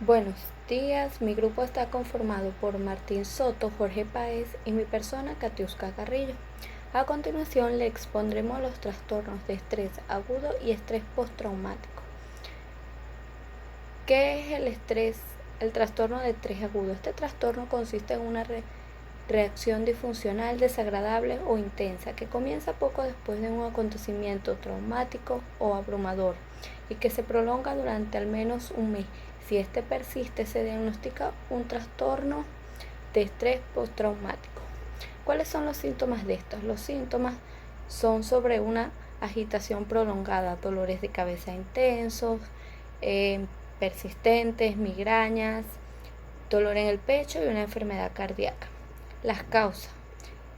Buenos días, mi grupo está conformado por Martín Soto, Jorge Páez y mi persona, Katiuska Carrillo. A continuación le expondremos los trastornos de estrés agudo y estrés postraumático. ¿Qué es el estrés? El trastorno de estrés agudo. Este trastorno consiste en una reacción disfuncional, desagradable o intensa que comienza poco después de un acontecimiento traumático o abrumador y que se prolonga durante al menos un mes. Si este persiste, se diagnostica un trastorno de estrés postraumático. ¿Cuáles son los síntomas de estos? Los síntomas son sobre una agitación prolongada, dolores de cabeza intensos, eh, persistentes, migrañas, dolor en el pecho y una enfermedad cardíaca. Las causas.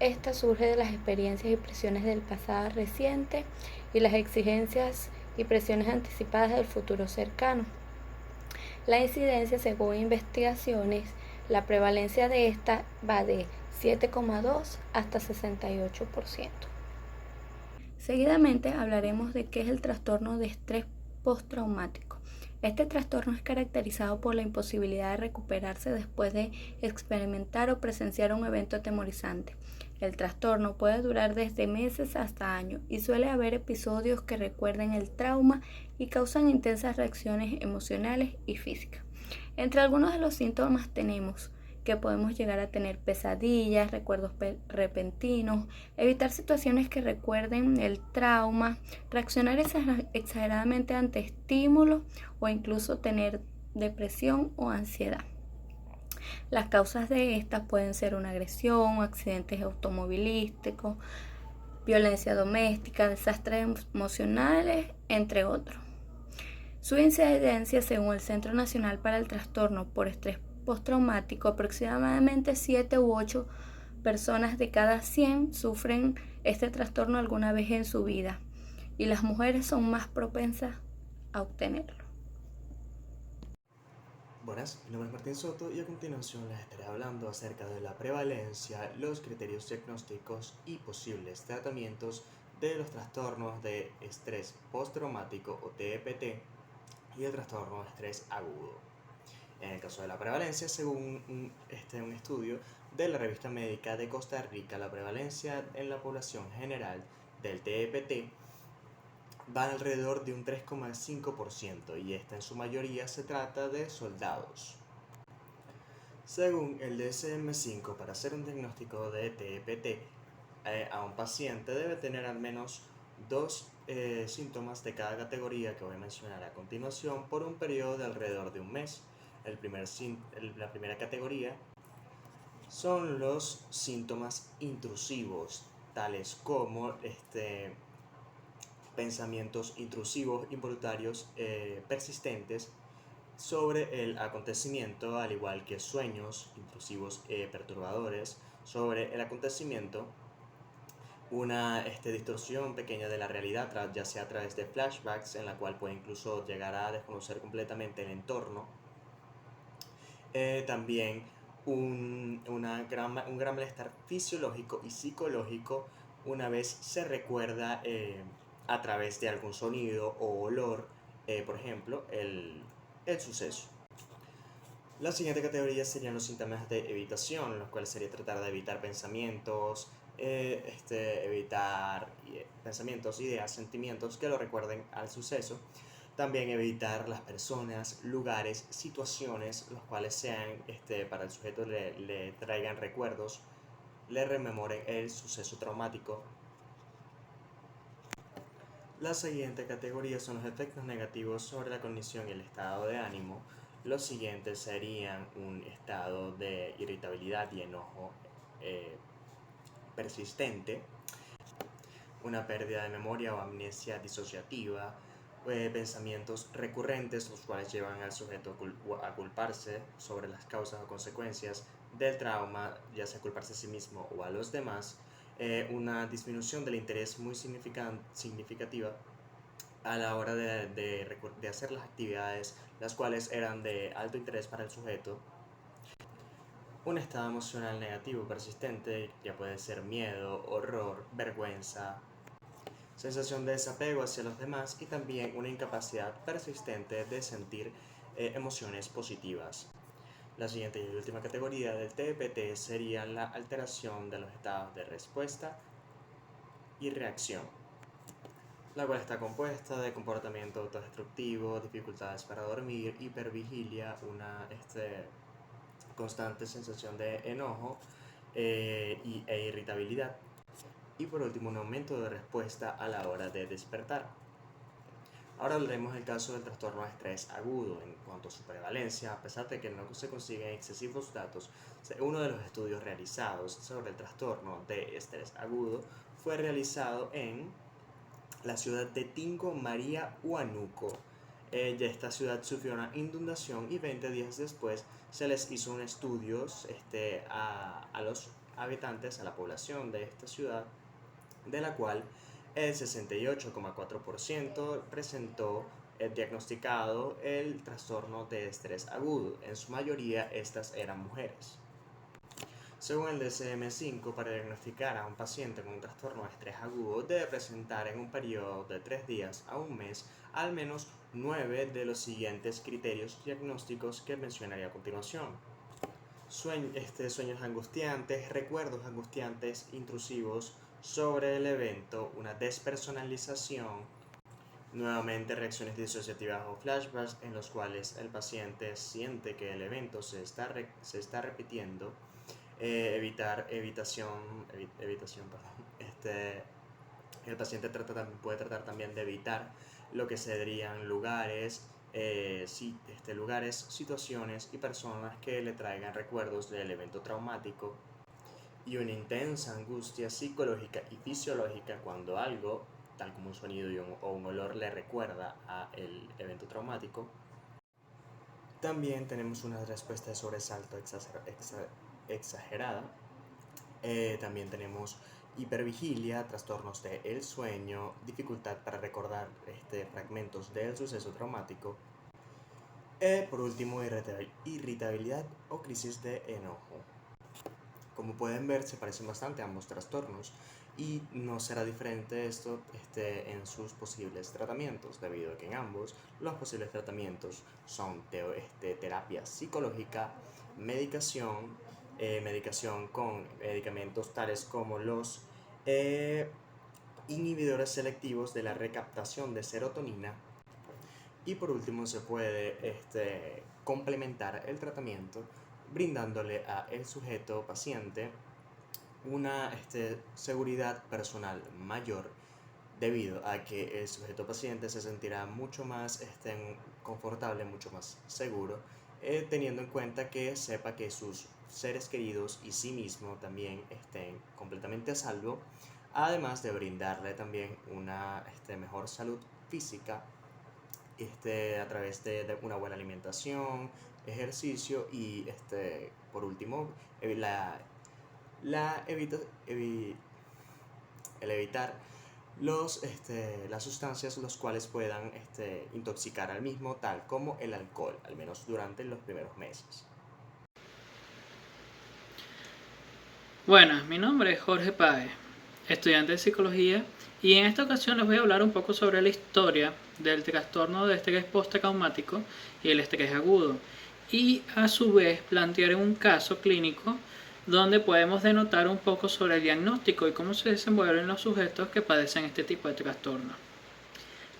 Esta surge de las experiencias y presiones del pasado reciente y las exigencias y presiones anticipadas del futuro cercano. La incidencia, según investigaciones, la prevalencia de esta va de 7,2 hasta 68%. Seguidamente hablaremos de qué es el trastorno de estrés postraumático. Este trastorno es caracterizado por la imposibilidad de recuperarse después de experimentar o presenciar un evento atemorizante. El trastorno puede durar desde meses hasta años y suele haber episodios que recuerden el trauma y causan intensas reacciones emocionales y físicas. Entre algunos de los síntomas tenemos que podemos llegar a tener pesadillas, recuerdos repentinos, evitar situaciones que recuerden el trauma, reaccionar exageradamente ante estímulos o incluso tener depresión o ansiedad. Las causas de estas pueden ser una agresión, accidentes automovilísticos, violencia doméstica, desastres emocionales, entre otros. Su incidencia, según el Centro Nacional para el Trastorno por Estrés Postraumático, aproximadamente 7 u 8 personas de cada 100 sufren este trastorno alguna vez en su vida y las mujeres son más propensas a obtenerlo. Buenas, mi nombre es Martín Soto y a continuación les estaré hablando acerca de la prevalencia, los criterios diagnósticos y posibles tratamientos de los trastornos de estrés postraumático o TEPT y el trastorno de estrés agudo. En el caso de la prevalencia, según un estudio de la revista médica de Costa Rica, la prevalencia en la población general del TEPT va alrededor de un 3,5% y esta en su mayoría se trata de soldados. Según el DSM-5, para hacer un diagnóstico de TEPT a un paciente debe tener al menos dos síntomas de cada categoría que voy a mencionar a continuación por un periodo de alrededor de un mes. La primera categoría son los síntomas intrusivos, tales como pensamientos intrusivos involuntarios persistentes sobre el acontecimiento, al igual que sueños intrusivos perturbadores sobre el acontecimiento, una distorsión pequeña de la realidad, ya sea a través de flashbacks, en la cual puede incluso llegar a desconocer completamente el entorno. También un gran malestar fisiológico y psicológico una vez se recuerda a través de algún sonido o olor, por ejemplo, el suceso. La siguiente categoría serían los síntomas de evitación, los cuales sería tratar de evitar pensamientos, evitar pensamientos, ideas, sentimientos que lo recuerden al suceso. También evitar las personas, lugares, situaciones, los cuales sean, para el sujeto le traigan recuerdos, le rememoren el suceso traumático. La siguiente categoría son los efectos negativos sobre la cognición y el estado de ánimo. Los siguientes serían un estado de irritabilidad y enojo persistente, una pérdida de memoria o amnesia disociativa, pensamientos recurrentes los cuales llevan al sujeto a culparse sobre las causas o consecuencias del trauma, ya sea culparse a sí mismo o a los demás, una disminución del interés muy significativa a la hora de hacer las actividades las cuales eran de alto interés para el sujeto. Un estado emocional negativo persistente, ya puede ser miedo, horror, vergüenza, sensación de desapego hacia los demás y también una incapacidad persistente de sentir emociones positivas. La siguiente y última categoría del TPT sería la alteración de los estados de respuesta y reacción, la cual está compuesta de comportamiento autodestructivo, dificultades para dormir, hipervigilia, una constante sensación de enojo e irritabilidad, y por último un aumento de respuesta a la hora de despertar. Ahora hablaremos del caso del trastorno de estrés agudo. En cuanto a su prevalencia, a pesar de que no se consiguen excesivos datos, uno de los estudios realizados sobre el trastorno de estrés agudo fue realizado en la ciudad de Tingo María, Huánuco. Esta ciudad sufrió una inundación y 20 días después se les hizo un estudio a los habitantes, a la población de esta ciudad, de la cual el 68,4% presentó diagnosticado el trastorno de estrés agudo. En su mayoría estas eran mujeres. Según el DSM-5, para diagnosticar a un paciente con un trastorno de estrés agudo debe presentar en un periodo de 3 días a un mes al menos 9 de los siguientes criterios diagnósticos que mencionaré a continuación: sueños angustiantes, recuerdos angustiantes intrusivos sobre el evento, una despersonalización, nuevamente reacciones disociativas o flashbacks en los cuales el paciente siente que el evento se está repitiendo, evitación, el paciente puede tratar también de evitar lo que serían lugares, situaciones y personas que le traigan recuerdos del evento traumático, y una intensa angustia psicológica y fisiológica cuando algo, tal como un sonido o un olor, le recuerda a el evento traumático. También tenemos una respuesta de sobresalto exagerada. También tenemos hipervigilia, trastornos del sueño, dificultad para recordar fragmentos del suceso traumático. Por último, irritabilidad o crisis de enojo. Como pueden ver, se parecen bastante a ambos trastornos y no será diferente esto en sus posibles tratamientos, debido a que en ambos los posibles tratamientos son terapia psicológica, medicación con medicamentos tales como los inhibidores selectivos de la recaptación de serotonina, y por último se puede complementar el tratamiento brindándole a el sujeto paciente una seguridad personal mayor, debido a que el sujeto paciente se sentirá mucho más confortable, mucho más seguro, teniendo en cuenta que sepa que sus seres queridos y sí mismo también estén completamente a salvo, además de brindarle también una mejor salud física a través de una buena alimentación, ejercicio y por último el evitar las sustancias los cuales puedan intoxicar al mismo, tal como el alcohol, al menos durante los primeros meses. Buenas, mi nombre es Jorge Páez, estudiante de psicología, y en esta ocasión les voy a hablar un poco sobre la historia del trastorno de estrés postraumático y el estrés agudo, y a su vez plantear un caso clínico donde podemos denotar un poco sobre el diagnóstico y cómo se desenvuelven los sujetos que padecen este tipo de trastorno.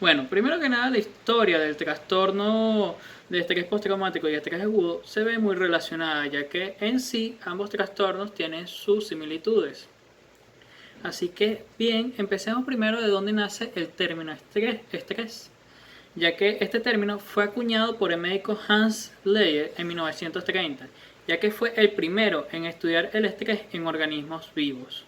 Bueno, primero que nada, la historia del trastorno de estrés postraumático y estrés agudo se ve muy relacionada, ya que en sí ambos trastornos tienen sus similitudes. Así que, bien, empecemos primero de dónde nace el término estrés, ya que este término fue acuñado por el médico Hans Leyer en 1930, ya que fue el primero en estudiar el estrés en organismos vivos,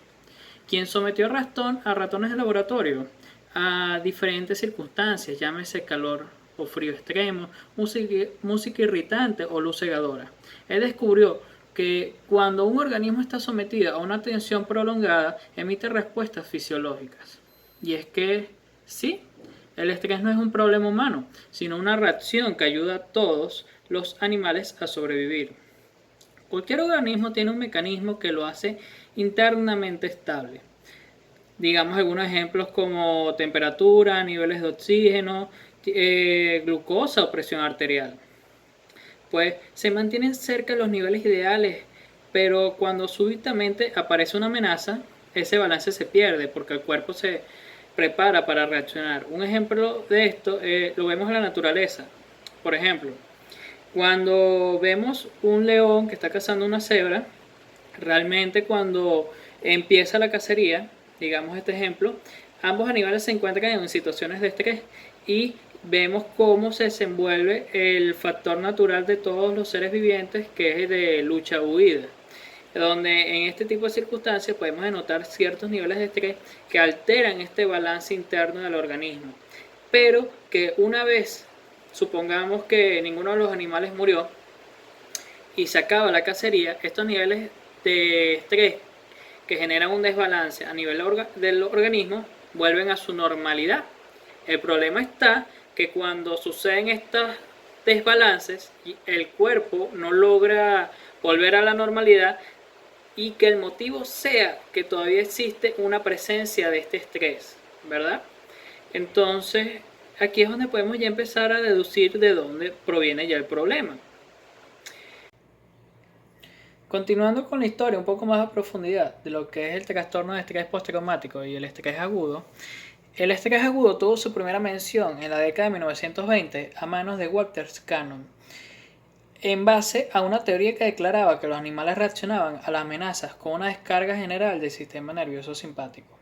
quien sometió a ratones de laboratorio a diferentes circunstancias, llámese calor o frío extremo, música irritante o luz cegadora. Él descubrió que cuando un organismo está sometido a una tensión prolongada, emite respuestas fisiológicas. Y es que, sí, el estrés no es un problema humano, sino una reacción que ayuda a todos los animales a sobrevivir. Cualquier organismo tiene un mecanismo que lo hace internamente estable. Digamos algunos ejemplos como temperatura, niveles de oxígeno, glucosa o presión arterial. pues se mantienen cerca de los niveles ideales, pero cuando súbitamente aparece una amenaza, ese balance se pierde porque el cuerpo se prepara para reaccionar. Un ejemplo de esto lo vemos en la naturaleza. Por ejemplo, cuando vemos un león que está cazando una cebra, realmente cuando empieza la cacería, digamos este ejemplo, ambos animales se encuentran en situaciones de estrés y vemos cómo se desenvuelve el factor natural de todos los seres vivientes, que es de lucha-huida, donde en este tipo de circunstancias podemos denotar ciertos niveles de estrés que alteran este balance interno del organismo, pero que una vez supongamos que ninguno de los animales murió y se acaba la cacería, estos niveles de estrés que generan un desbalance a nivel del organismo vuelven a su normalidad. El problema está que cuando suceden estos desbalances, el cuerpo no logra volver a la normalidad y que el motivo sea que todavía existe una presencia de este estrés, ¿verdad? Entonces, aquí es donde podemos ya empezar a deducir de dónde proviene ya el problema. Continuando con la historia un poco más a profundidad de lo que es el trastorno de estrés postraumático y el estrés agudo, el estrés agudo tuvo su primera mención en la década de 1920 a manos de Walter Cannon, en base a una teoría que declaraba que los animales reaccionaban a las amenazas con una descarga general del sistema nervioso simpático.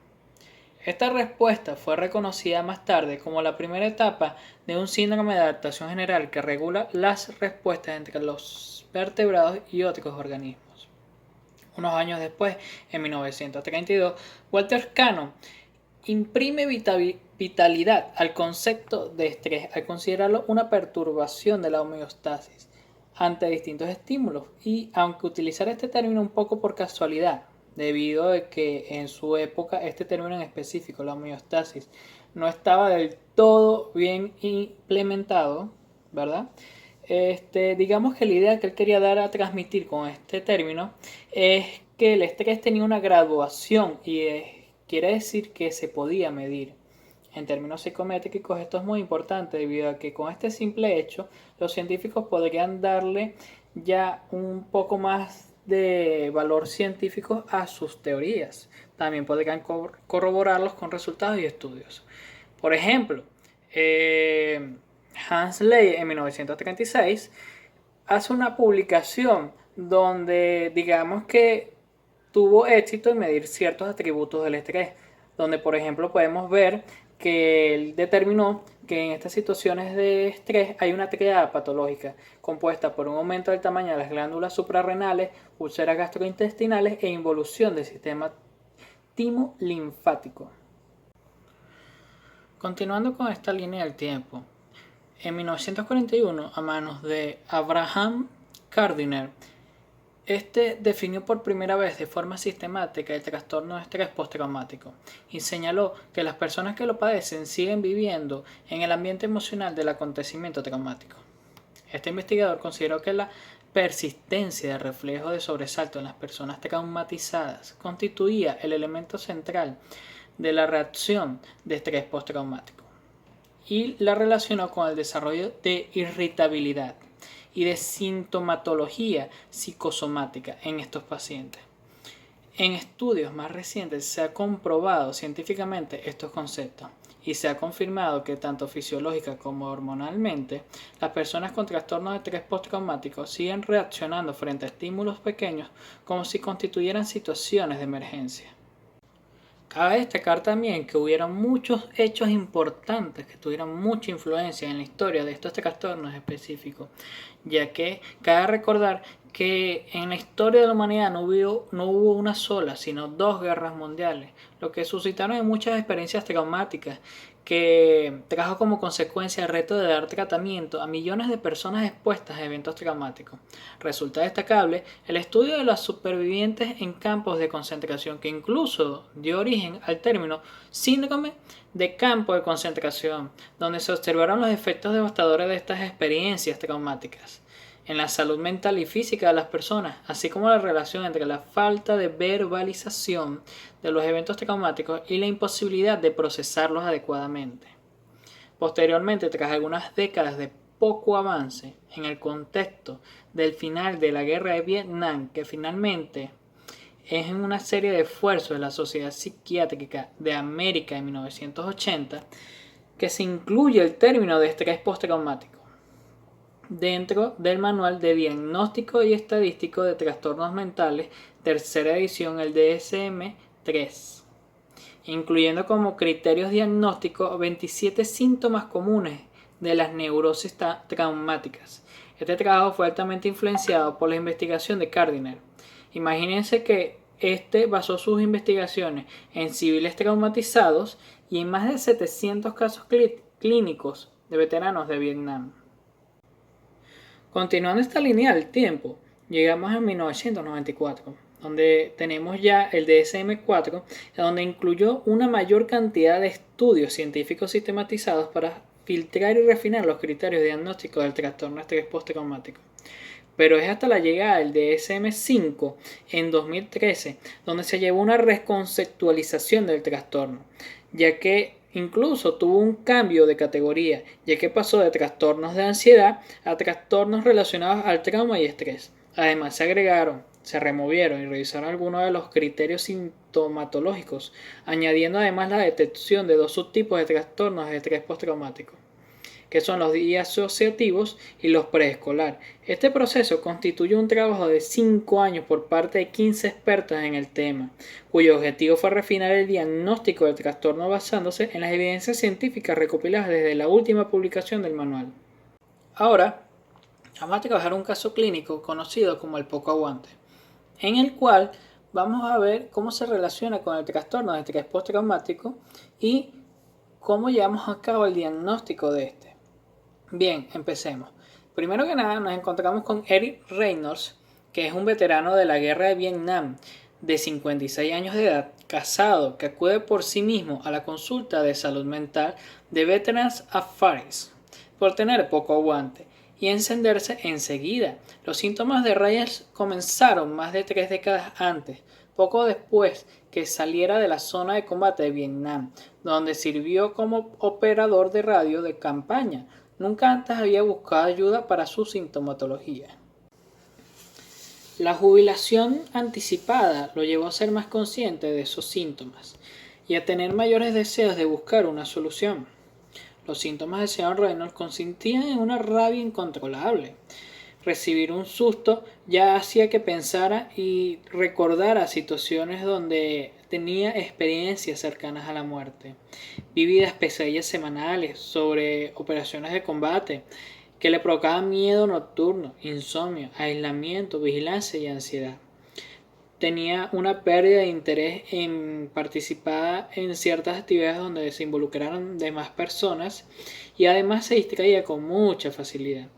Esta respuesta fue reconocida más tarde como la primera etapa de un síndrome de adaptación general que regula las respuestas entre los vertebrados y otros organismos. Unos años después, en 1932, Walter Cannon imprime vitalidad al concepto de estrés al considerarlo una perturbación de la homeostasis ante distintos estímulos, y aunque utilizar este término un poco por casualidad, debido a que en su época este término en específico, la homeostasis, no estaba del todo bien implementado, ¿verdad? Digamos que la idea que él quería dar a transmitir con este término es que el estrés tenía una graduación y quiere decir que se podía medir. En términos psicométricos esto es muy importante debido a que con este simple hecho los científicos podrían darle ya un poco más de valor científico a sus teorías. También podrían corroborarlos con resultados y estudios. Por ejemplo, Hans Ley en 1936 hace una publicación donde digamos que tuvo éxito en medir ciertos atributos del estrés, donde por ejemplo podemos ver que él determinó que en estas situaciones de estrés hay una triada patológica compuesta por un aumento del tamaño de las glándulas suprarrenales, úlceras gastrointestinales e involución del sistema timolinfático. Continuando con esta línea del tiempo, en 1941, a manos de Abraham Gardiner, definió por primera vez de forma sistemática el trastorno de estrés postraumático y señaló que las personas que lo padecen siguen viviendo en el ambiente emocional del acontecimiento traumático. Este investigador consideró que la persistencia de reflejo de sobresalto en las personas traumatizadas constituía el elemento central de la reacción de estrés postraumático y la relacionó con el desarrollo de irritabilidad y de sintomatología psicosomática en estos pacientes. En estudios más recientes se ha comprobado científicamente estos conceptos y se ha confirmado que tanto fisiológica como hormonalmente las personas con trastornos de estrés postraumático siguen reaccionando frente a estímulos pequeños como si constituyeran situaciones de emergencia. Cabe destacar también que hubieron muchos hechos importantes que tuvieron mucha influencia en la historia de estos trastornos específicos, ya que cabe recordar que en la historia de la humanidad no hubo una sola, sino 2 guerras mundiales, lo que suscitaron en muchas experiencias traumáticas que trajo como consecuencia el reto de dar tratamiento a millones de personas expuestas a eventos traumáticos. Resulta destacable el estudio de los supervivientes en campos de concentración, que incluso dio origen al término síndrome de campo de concentración, donde se observaron los efectos devastadores de estas experiencias traumáticas en la salud mental y física de las personas, así como la relación entre la falta de verbalización de los eventos traumáticos y la imposibilidad de procesarlos adecuadamente. Posteriormente, tras algunas décadas de poco avance en el contexto del final de la guerra de Vietnam, que finalmente es en una serie de esfuerzos de la Sociedad Psiquiátrica de América en 1980, que se incluye el término de estrés postraumático dentro del Manual de Diagnóstico y Estadístico de Trastornos Mentales, tercera edición, el DSM-3, incluyendo como criterios diagnósticos 27 síntomas comunes de las neurosis traumáticas. Este trabajo fue altamente influenciado por la investigación de Gardner. Imagínense que este basó sus investigaciones en civiles traumatizados y en más de 700 casos clínicos de veteranos de Vietnam. Continuando esta línea del tiempo, llegamos a 1994, donde tenemos ya el DSM-4, donde incluyó una mayor cantidad de estudios científicos sistematizados para filtrar y refinar los criterios diagnósticos del trastorno de estrés postraumático. Pero es hasta la llegada del DSM-5 en 2013 donde se llevó una reconceptualización del trastorno, ya que incluso tuvo un cambio de categoría, ya que pasó de trastornos de ansiedad a trastornos relacionados al trauma y estrés. Además se removieron y revisaron algunos de los criterios sintomatológicos, añadiendo además la detección de dos subtipos de trastornos de estrés postraumático, que son los disociativos y los preescolar. Este proceso constituye un trabajo de 5 años por parte de 15 expertos en el tema, cuyo objetivo fue refinar el diagnóstico del trastorno basándose en las evidencias científicas recopiladas desde la última publicación del manual. Ahora, vamos a trabajar un caso clínico conocido como el poco aguante, en el cual vamos a ver cómo se relaciona con el trastorno de estrés postraumático y cómo llevamos a cabo el diagnóstico de este. Bien, empecemos. Primero que nada nos encontramos con Eric Reynolds, que es un veterano de la guerra de Vietnam de 56 años de edad, casado, que acude por sí mismo a la consulta de salud mental de Veterans Affairs por tener poco aguante y encenderse enseguida. Los síntomas de Reynolds comenzaron más de 3 décadas antes, poco después que saliera de la zona de combate de Vietnam, donde sirvió como operador de radio de campaña. Nunca antes había buscado ayuda para su sintomatología. La jubilación anticipada lo llevó a ser más consciente de esos síntomas y a tener mayores deseos de buscar una solución. Los síntomas del señor Reynolds consistían en una rabia incontrolable. Recibir un susto ya hacía que pensara y recordara situaciones donde tenía experiencias cercanas a la muerte, vividas pesadillas semanales sobre operaciones de combate que le provocaban miedo nocturno, insomnio, aislamiento, vigilancia y ansiedad. Tenía una pérdida de interés en participar en ciertas actividades donde se involucraran demás personas y además se distraía con mucha facilidad.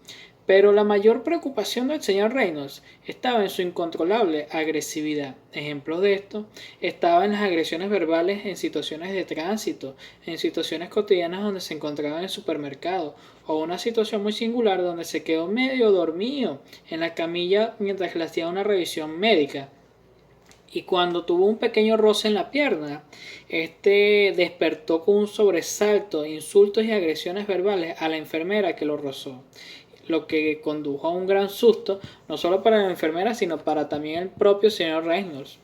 Pero la mayor preocupación del señor Reynolds estaba en su incontrolable agresividad. Ejemplos de esto estaban en las agresiones verbales en situaciones de tránsito, en situaciones cotidianas donde se encontraba en el supermercado, o una situación muy singular donde se quedó medio dormido en la camilla mientras le hacía una revisión médica. Y cuando tuvo un pequeño roce en la pierna, este despertó con un sobresalto, insultos y agresiones verbales a la enfermera que lo rozó, lo que condujo a un gran susto, no solo para la enfermera, sino para también el propio señor Reynolds.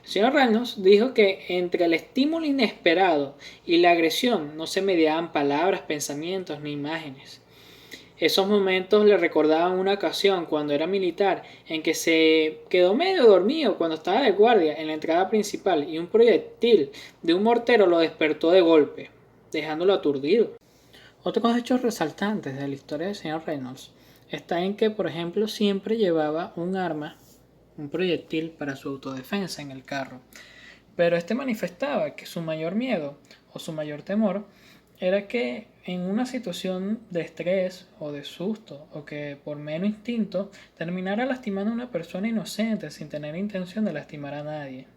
El señor Reynolds dijo que entre el estímulo inesperado y la agresión no se mediaban palabras, pensamientos ni imágenes. Esos momentos le recordaban una ocasión cuando era militar en que se quedó medio dormido cuando estaba de guardia en la entrada principal y un proyectil de un mortero lo despertó de golpe, dejándolo aturdido. Otros hechos resaltantes de la historia del señor Reynolds está en que, por ejemplo, siempre llevaba un arma, un proyectil para su autodefensa en el carro. Pero este manifestaba que su mayor miedo o su mayor temor era que en una situación de estrés o de susto o que por mero instinto terminara lastimando a una persona inocente sin tener intención de lastimar a nadie.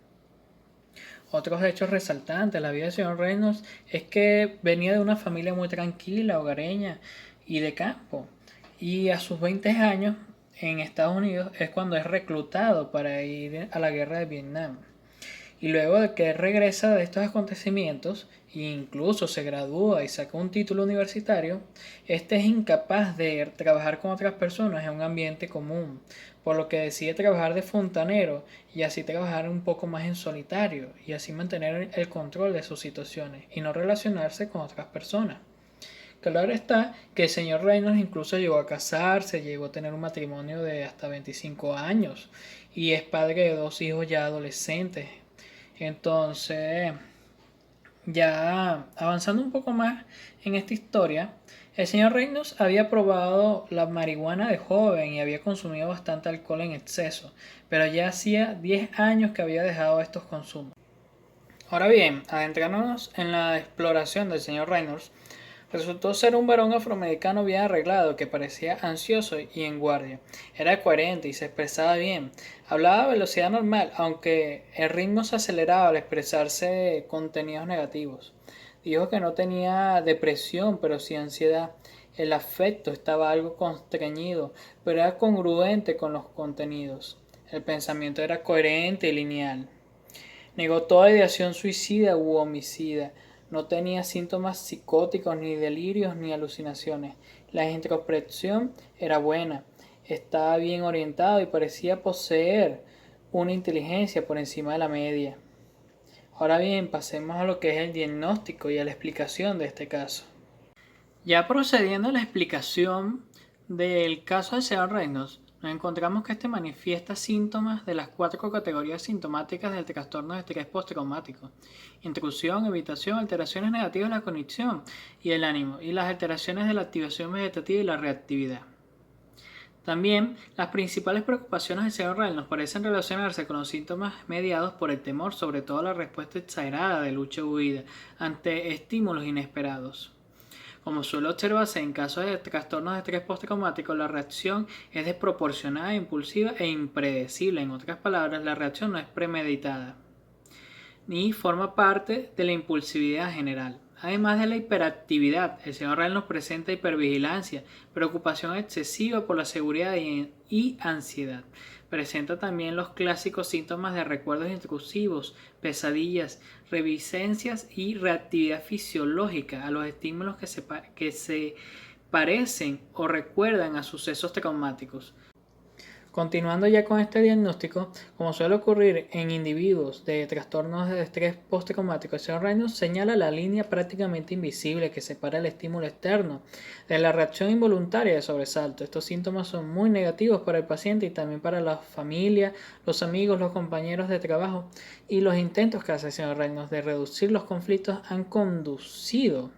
Otros hechos resaltantes de la vida del señor Reynolds es que venía de una familia muy tranquila, hogareña y de campo. Y a sus 20 años en Estados Unidos es cuando es reclutado para ir a la guerra de Vietnam. Y luego de que regresa de estos acontecimientos, e incluso se gradúa y saca un título universitario, este es incapaz de trabajar con otras personas en un ambiente común, por lo que decide trabajar de fontanero y así trabajar un poco más en solitario y así mantener el control de sus situaciones y no relacionarse con otras personas. Claro está que el señor Reynolds incluso llegó a casarse, llegó a tener un matrimonio de hasta 25 años y es padre de 2 hijos ya adolescentes. Entonces, ya avanzando un poco más en esta historia, el señor Reynolds había probado la marihuana de joven y había consumido bastante alcohol en exceso, pero ya hacía 10 años que había dejado estos consumos. Ahora bien, adentrándonos en la exploración del señor Reynolds, resultó ser un varón afroamericano bien arreglado que parecía ansioso y en guardia. Era coherente y se expresaba bien. Hablaba a velocidad normal, aunque el ritmo se aceleraba al expresarse contenidos negativos. Dijo que no tenía depresión, pero sí ansiedad. El afecto estaba algo constreñido, pero era congruente con los contenidos. El pensamiento era coherente y lineal. Negó toda ideación suicida u homicida. No tenía síntomas psicóticos, ni delirios, ni alucinaciones. La introspección era buena. Estaba bien orientado y parecía poseer una inteligencia por encima de la media. Ahora bien, pasemos a lo que es el diagnóstico y a la explicación de este caso. Ya procediendo a la explicación del caso del señor Reynolds, nos encontramos que este manifiesta síntomas de las 4 categorías sintomáticas del trastorno de estrés postraumático: intrusión, evitación, alteraciones negativas de la cognición y el ánimo, y las alteraciones de la activación vegetativa y la reactividad. También, las principales preocupaciones del señor Reynolds parecen relacionarse con los síntomas mediados por el temor, sobre todo la respuesta exagerada de lucha o huida ante estímulos inesperados. Como suele observarse en casos de trastornos de estrés postraumático, la reacción es desproporcionada, impulsiva e impredecible. En otras palabras, la reacción no es premeditada ni forma parte de la impulsividad general. Además de la hiperactividad, el señor Reynolds presenta hipervigilancia, preocupación excesiva por la seguridad y ansiedad. Presenta también los clásicos síntomas de recuerdos intrusivos, pesadillas, revisencias y reactividad fisiológica a los estímulos que se parecen o recuerdan a sucesos traumáticos. Continuando ya con este diagnóstico, como suele ocurrir en individuos de trastornos de estrés postraumático, el señor Reynolds señala la línea prácticamente invisible que separa el estímulo externo de la reacción involuntaria de sobresalto. Estos síntomas son muy negativos para el paciente y también para la familia, los amigos, los compañeros de trabajo, y los intentos que hace el señor Reynolds de reducir los conflictos han conducido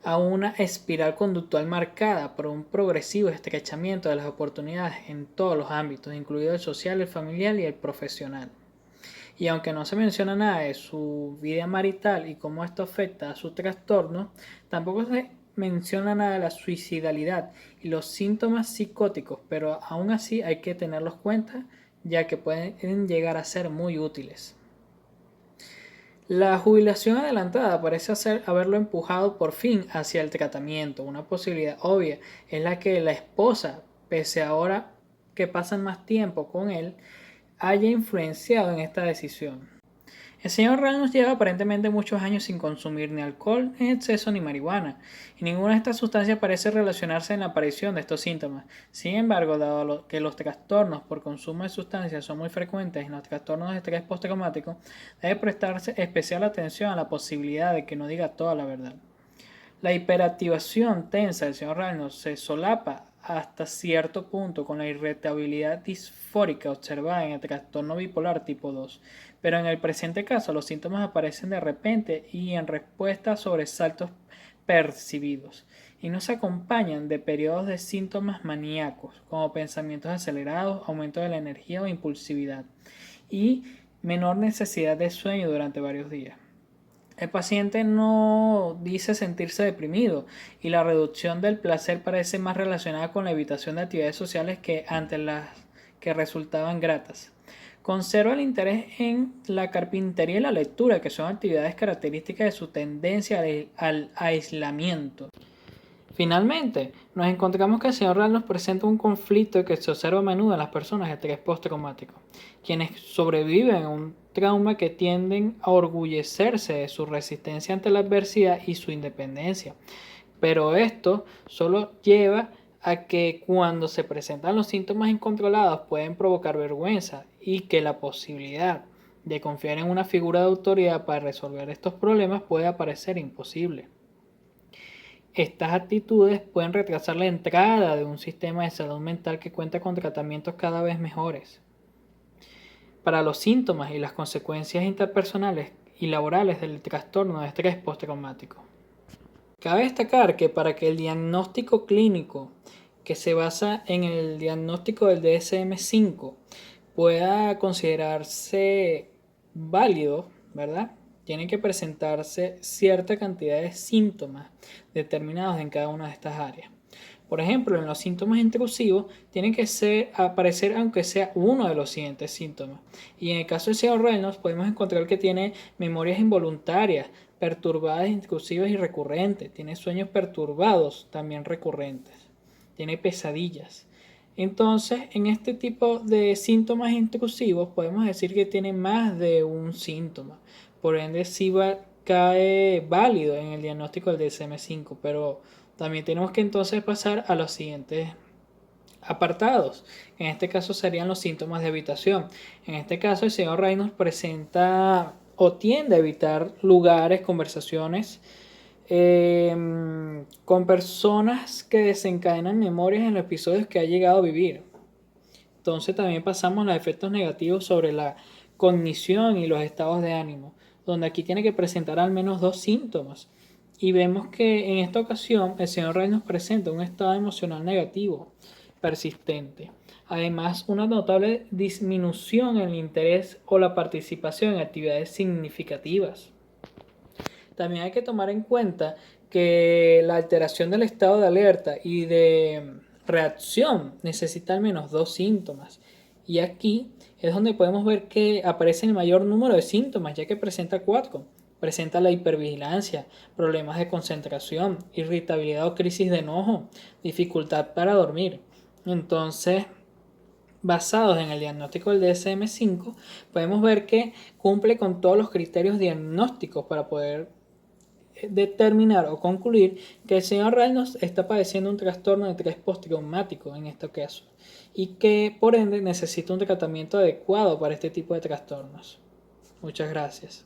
a una espiral conductual marcada por un progresivo estrechamiento de las oportunidades en todos los ámbitos, incluido el social, el familiar y el profesional. Y aunque no se menciona nada de su vida marital y cómo esto afecta a su trastorno, tampoco se menciona nada de la suicidalidad y los síntomas psicóticos, pero aún así hay que tenerlos en cuenta, ya que pueden llegar a ser muy útiles. La jubilación adelantada parece haberlo empujado por fin hacia el tratamiento. Una posibilidad obvia es la que la esposa, pese ahora que pasan más tiempo con él, haya influenciado en esta decisión. El señor Reynolds lleva aparentemente muchos años sin consumir ni alcohol en exceso ni marihuana, y ninguna de estas sustancias parece relacionarse en la aparición de estos síntomas. Sin embargo, dado que los trastornos por consumo de sustancias son muy frecuentes en los trastornos de estrés postraumático, debe prestarse especial atención a la posibilidad de que no diga toda la verdad. La hiperactivación tensa del señor Reynolds se solapa hasta cierto punto con la irritabilidad disfórica observada en el trastorno bipolar tipo 2, pero en el presente caso los síntomas aparecen de repente y en respuesta a sobresaltos percibidos, y no se acompañan de periodos de síntomas maníacos, como pensamientos acelerados, aumento de la energía o impulsividad, y menor necesidad de sueño durante varios días. El paciente no dice sentirse deprimido y la reducción del placer parece más relacionada con la evitación de actividades sociales que ante las que resultaban gratas. Conserva el interés en la carpintería y la lectura, que son actividades características de su tendencia al aislamiento. Finalmente, nos encontramos que el señor Reynolds presenta un conflicto que se observa a menudo en las personas de estrés postraumático, quienes sobreviven a un trauma que tienden a orgullecerse de su resistencia ante la adversidad y su independencia. Pero esto solo lleva a que cuando se presentan los síntomas incontrolados pueden provocar vergüenza y que la posibilidad de confiar en una figura de autoridad para resolver estos problemas puede parecer imposible. Estas actitudes pueden retrasar la entrada de un sistema de salud mental que cuenta con tratamientos cada vez mejores. Para los síntomas y las consecuencias interpersonales y laborales del trastorno de estrés postraumático. Cabe destacar que para que el diagnóstico clínico, que se basa en el diagnóstico del DSM-5, pueda considerarse válido, ¿verdad? Tiene que presentarse cierta cantidad de síntomas determinados en cada una de estas áreas. Por ejemplo, en los síntomas intrusivos tienen que aparecer aunque sea uno de los siguientes síntomas. Y en el caso del señor Reynolds podemos encontrar que tiene memorias involuntarias, perturbadas, intrusivas y recurrentes. Tiene sueños perturbados, también recurrentes. Tiene pesadillas. Entonces, en este tipo de síntomas intrusivos podemos decir que tiene más de un síntoma. Por ende, sí cae válido en el diagnóstico del DSM-5, pero también tenemos que entonces pasar a los siguientes apartados. En este caso serían los síntomas de evitación. En este caso, el señor Reynolds presenta o tiende a evitar lugares, conversaciones con personas que desencadenan memorias en los episodios que ha llegado a vivir. Entonces también pasamos a los efectos negativos sobre la cognición y los estados de ánimo, donde aquí tiene que presentar al menos 2 síntomas. Y vemos que en esta ocasión el señor Rey nos presenta un estado emocional negativo persistente. Además, una notable disminución en el interés o la participación en actividades significativas. También hay que tomar en cuenta que la alteración del estado de alerta y de reacción necesita al menos 2 síntomas. Y aquí es donde podemos ver que aparece el mayor número de síntomas, ya que presenta 4. Presenta la hipervigilancia, problemas de concentración, irritabilidad o crisis de enojo, dificultad para dormir. Entonces, basados en el diagnóstico del DSM-5, podemos ver que cumple con todos los criterios diagnósticos para poder determinar o concluir que el señor Reynolds está padeciendo un trastorno de estrés postraumático en este caso y que por ende necesita un tratamiento adecuado para este tipo de trastornos. Muchas gracias.